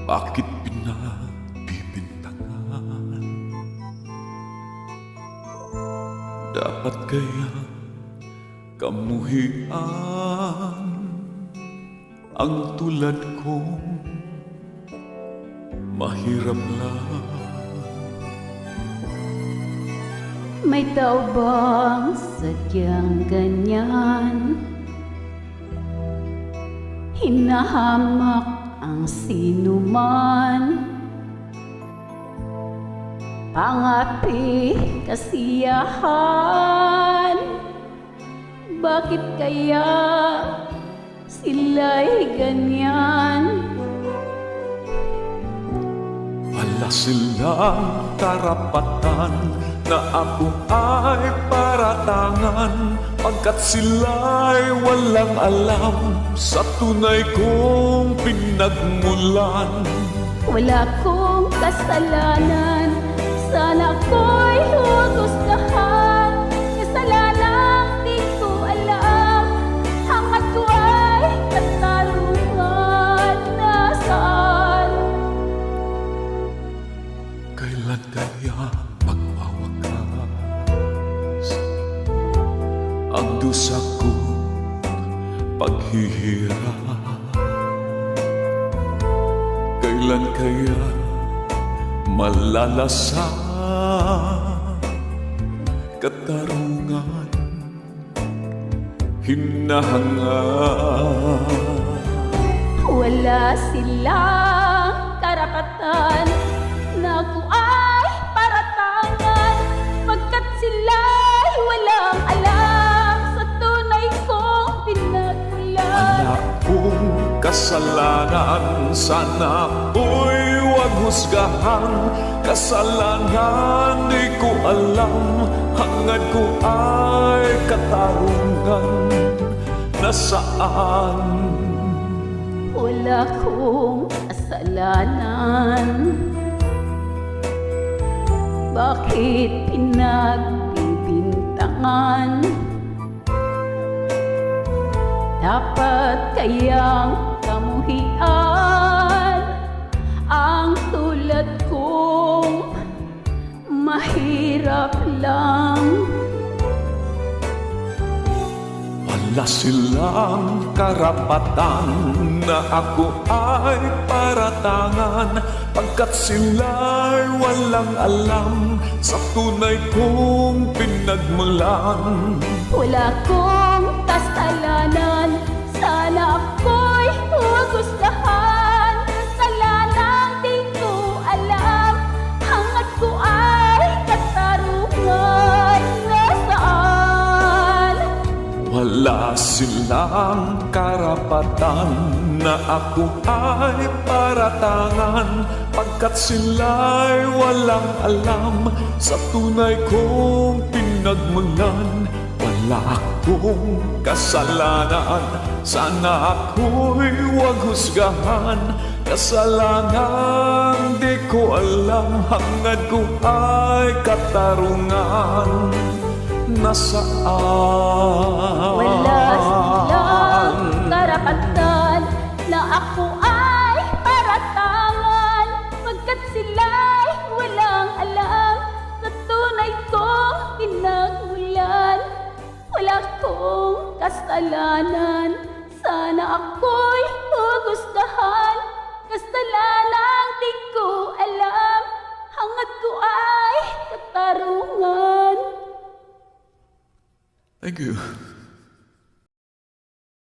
Bakit pinagbibintangan? Dapat kaya kamuhian ang tulad kong mahirap lang? May tao bang sadyang ganyan? Hinahamak ang sinuman, pangapi kasiyahan. Bakit kaya sila'y ganyan? Wala silang karapatan na ako ay paratangan, pagkat sila'y walang alam sa tunay kong pinagmulan. Wala kong kasalanan, sana ako'y huhusgahan. Kasalanang di ko alam, hangat ko ay katarungan. Nasaan? Kailan kaya magwawakas ang dusa ko paghihirap? Kailan kaya malalasan katarungan hinahangad? Wala silang karapatan na ako ay paratangan, pagkat sila'y walang alam sa tunay kong pinagmulan. Wala kong kasalanan, sana ako'y huwag husgahan. Kasalanan di ko alam, hangad ko ay katarungan. Nasaan? Wala kong kasalanan, bakit pinagbibintangan? Dapat kayang kamuhian ang tulad kong mahirap lang. Wala silang karapatan na ako ay paratangan, pagkat sila'y walang alam sa tunay kong pinagmulan. Wala kong kasalanan, sana ako'y huhusgahan. Kasalanang di ko alam, hangat ko ay katarungan. Nasaan? Wala silang karapatan na ako ay paratangan, pagkat sila'y walang alam sa tunay kong pinagmulan. Wala akong kasalanan, sana ako'y huwag husgahan. Kasalanan di ko alam, hangad ko ay katarungan. Nasaan? Wala silang karapatan na ako ay paratangan, pagkat sila'y walang alam sa tunay kong pinagmulan. Wala kong kasalanan, sana ako'y huhusgahan. Kasalanang di ko alam, hangat ko ay katarungan. Thank you.